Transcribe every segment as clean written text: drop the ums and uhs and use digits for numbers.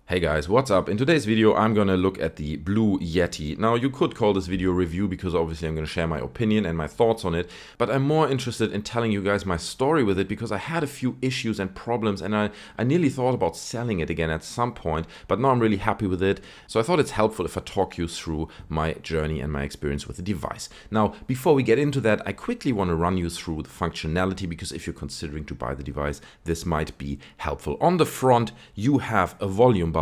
Hey guys, what's up? In today's video, I'm gonna look at the Blue Yeti. Now, you could call this video a review because obviously I'm gonna share my opinion and my thoughts on it, but I'm more interested in telling you guys my story with it because I had a few issues and problems and I nearly thought about selling it again at some point, but now I'm really happy with it. So I thought it's helpful if I talk you through my journey and my experience with the device. Now, before we get into that, I quickly wanna run you through the functionality because if you're considering to buy the device, this might be helpful. On the front, you have a volume button,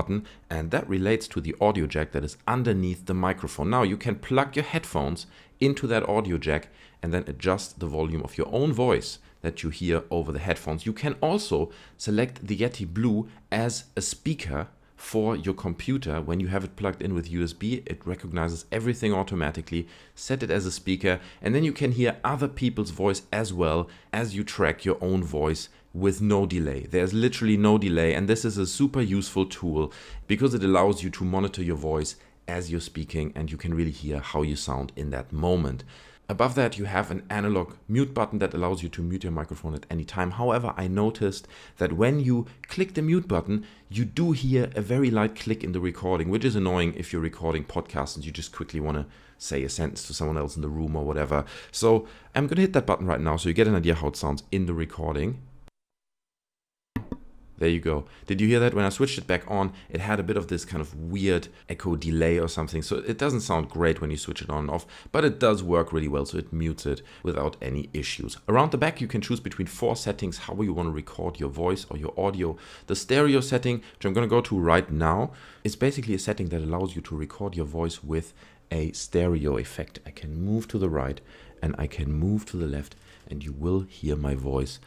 and that relates to the audio jack that is underneath the microphone. Now you can plug your headphones into that audio jack and then adjust the volume of your own voice that you hear over the headphones. You can also select the Yeti Blue as a speaker for your computer. When you have it plugged in with USB, it recognizes everything automatically, set it as a speaker, and then you can hear other people's voice as well as you track your own voice with no delay. There's literally no delay, and this is a super useful tool because it allows you to monitor your voice as you're speaking and you can really hear how you sound in that moment. Above that, you have an analog mute button that allows you to mute your microphone at any time. However, I noticed that when you click the mute button, you do hear a very light click in the recording, which is annoying if you're recording podcasts and you just quickly want to say a sentence to someone else in the room or whatever. So I'm going to hit that button right now so you get an idea how it sounds in the recording. There you go. Did you hear that? When I switched it back on, it had a bit of this kind of weird echo delay or something. So it doesn't sound great when you switch it on and off, but it does work really well. So it mutes it without any issues. Around the back, you can choose between 4 settings, how you want to record your voice or your audio. The stereo setting, which I'm going to go to right now, is basically a setting that allows you to record your voice with a stereo effect. I can move to the right and I can move to the left and you will hear my voice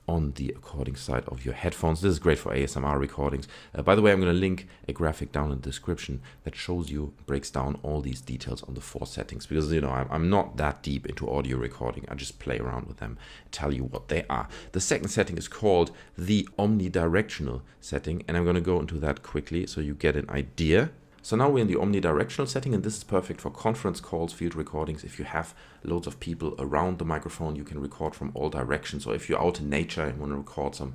on the recording side of your headphones. This is great for ASMR recordings. By the way, I'm going to link a graphic down in the description that shows you, breaks down all these details on the 4 settings because, you know, I'm not that deep into audio recording. I just play around with them, tell you what they are. The second setting is called the omnidirectional setting, and I'm going to go into that quickly so you get an idea. So now we're in the omnidirectional setting, and this is perfect for conference calls, field recordings. If you have loads of people around the microphone, you can record from all directions. Or if you're out in nature and want to record some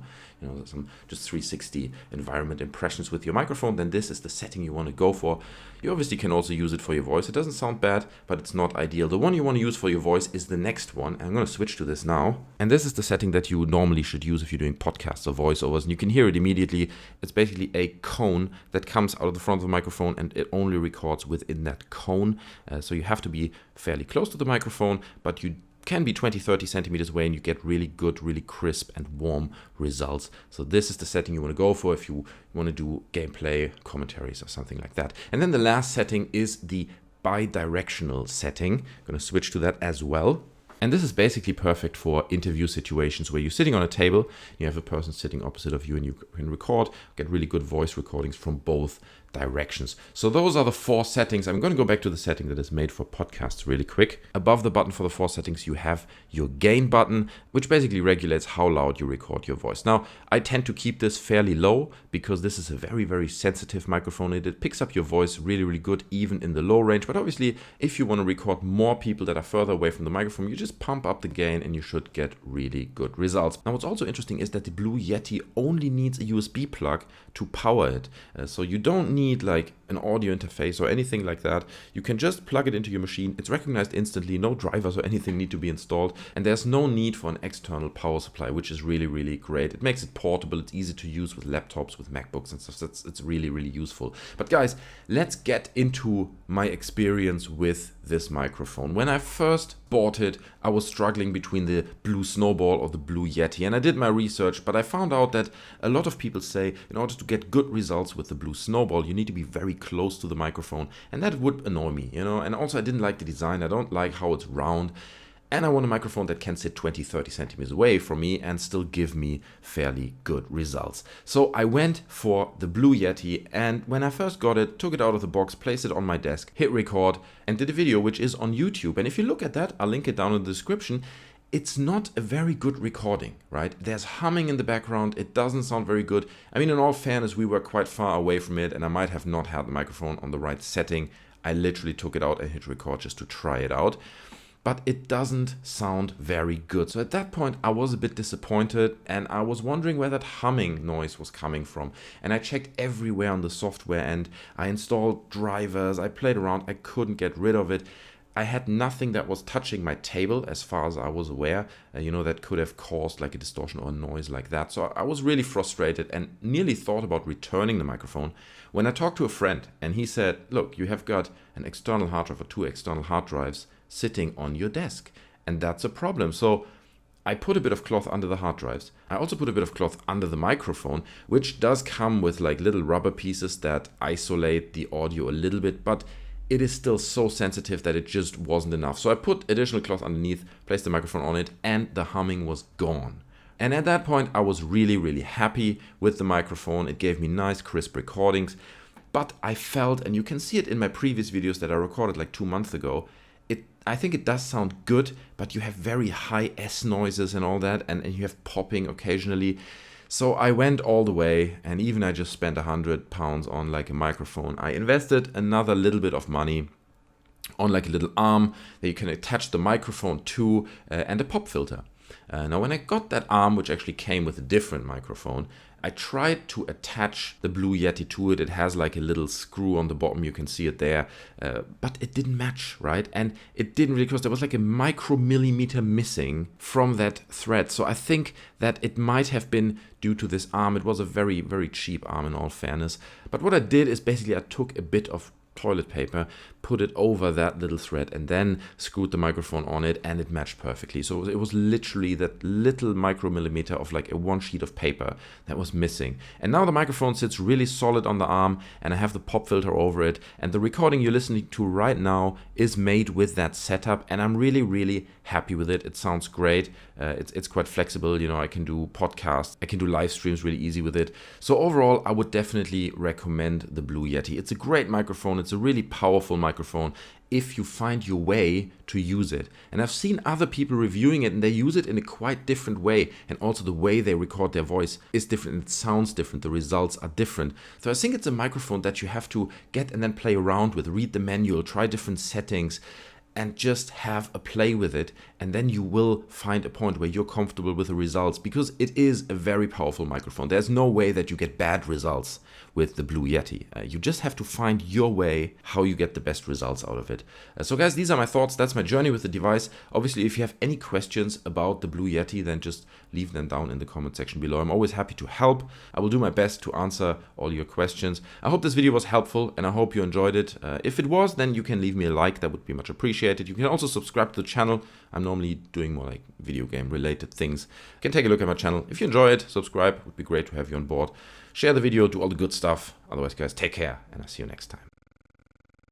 just 360 environment impressions with your microphone, then this is the setting you want to go for. You obviously can also use it for your voice. It doesn't sound bad, but it's not ideal. The one you want to use for your voice is the next one. I'm going to switch to this now. And this is the setting that you normally should use if you're doing podcasts or voiceovers. And you can hear it immediately. It's basically a cone that comes out of the front of the microphone and it only records within that cone. So you have to be fairly close to the microphone, but you can be 20-30 centimeters away and you get really good, really crisp and warm results. So this is the setting you want to go for if you want to do gameplay commentaries or something like that. And then the last setting is the bidirectional setting. I'm going to switch to that as well. And this is basically perfect for interview situations where you're sitting on a table, you have a person sitting opposite of you and you can record, get really good voice recordings from both directions. So those are the 4 settings. I'm going to go back to the setting that is made for podcasts really quick. Above the button for the 4 settings, you have your gain button, which basically regulates how loud you record your voice. Now, I tend to keep this fairly low because this is a very, very sensitive microphone. It picks up your voice really, really good, even in the low range. But obviously, if you want to record more people that are further away from the microphone, you just pump up the gain and you should get really good results. Now, what's also interesting is that the Blue Yeti only needs a USB plug to power it. So you don't need like an audio interface or anything like that. You can just plug it into your machine. It's recognized instantly. No drivers or anything need to be installed. And there's no need for an external power supply, which is really, really great. It makes it portable. It's easy to use with laptops, with MacBooks and stuff. It's really, really useful. But guys, let's get into my experience with this microphone. When I first bought it, I was struggling between the Blue Snowball or the Blue Yeti, and I did my research, but I found out that a lot of people say in order to get good results with the Blue Snowball, you need to be very close to the microphone, and that would annoy me, you know. And also I didn't like the design. I don't like how it's round. And I want a microphone that can sit 20-30 centimeters away from me and still give me fairly good results. So I went for the Blue Yeti, and when I first got it, took it out of the box, placed it on my desk, hit record, and did a video which is on YouTube. And if you look at that, I'll link it down in the description. It's not a very good recording, right? There's humming in the background. It doesn't sound very good. I mean, in all fairness, we were quite far away from it, and I might have not had the microphone on the right setting. I literally took it out and hit record just to try it out. but it doesn't sound very good. So at that point I was a bit disappointed, and I was wondering where that humming noise was coming from. And I checked everywhere on the software, and I installed drivers, I played around, I couldn't get rid of it. I had nothing that was touching my table as far as I was aware, that could have caused like a distortion or a noise like that. So I was really frustrated and nearly thought about returning the microphone when I talked to a friend, and he said, look, you have got an external hard drive or 2 external hard drives sitting on your desk, and that's a problem. So I put a bit of cloth under the hard drives. I also put a bit of cloth under the microphone, which does come with like little rubber pieces that isolate the audio a little bit, but it is still so sensitive that it just wasn't enough. So I put additional cloth underneath, placed the microphone on it, and the humming was gone. And at that point, I was really, really happy with the microphone. It gave me nice, crisp recordings. But I felt, and you can see it in my previous videos that I recorded like 2 months ago, I think it does sound good, but you have very high S noises and all that, and you have popping occasionally. So I went all the way, and even I just spent £100 on like a microphone. I invested another little bit of money on like a little arm that you can attach the microphone to, and a pop filter. Now when I got that arm, which actually came with a different microphone, I tried to attach the Blue Yeti to it. It has like a little screw on the bottom, you can see it there, but it didn't match, right? And it didn't really, because there was like a micromillimeter missing from that thread. So I think that it might have been due to this arm. It was a very, very cheap arm in all fairness. But what I did is basically I took a bit of toilet paper, put it over that little thread, and then screwed the microphone on it, and it matched perfectly. So it was literally that little micromillimeter of like a one sheet of paper that was missing. And now the microphone sits really solid on the arm, and I have the pop filter over it, and the recording you're listening to right now is made with that setup, and I'm really, really happy with it. It sounds great. It's quite flexible. I can do podcasts, I can do live streams really easy with it. So overall, I would definitely recommend the Blue Yeti. It's a great microphone. It's a really powerful microphone if you find your way to use it. And I've seen other people reviewing it, and they use it in a quite different way. And also the way they record their voice is different. It sounds different. The results are different. So I think it's a microphone that you have to get and then play around with, read the manual, try different settings, and just have a play with it, and then you will find a point where you're comfortable with the results, because it is a very powerful microphone. There's no way that you get bad results with the Blue Yeti. You just have to find your way how you get the best results out of it. So guys, these are my thoughts. That's my journey with the device. Obviously, if you have any questions about the Blue Yeti, then just leave them down in the comment section below. I'm always happy to help. I will do my best to answer all your questions. I hope this video was helpful, and I hope you enjoyed it. If it was, then you can leave me a like. That would be much appreciated. You can also subscribe to the channel. I'm normally doing more like video game related things. You can take a look at my channel. If you enjoy it, subscribe. It would be great to have you on board. Share the video, do all the good stuff. Otherwise, guys, take care, and I'll see you next time.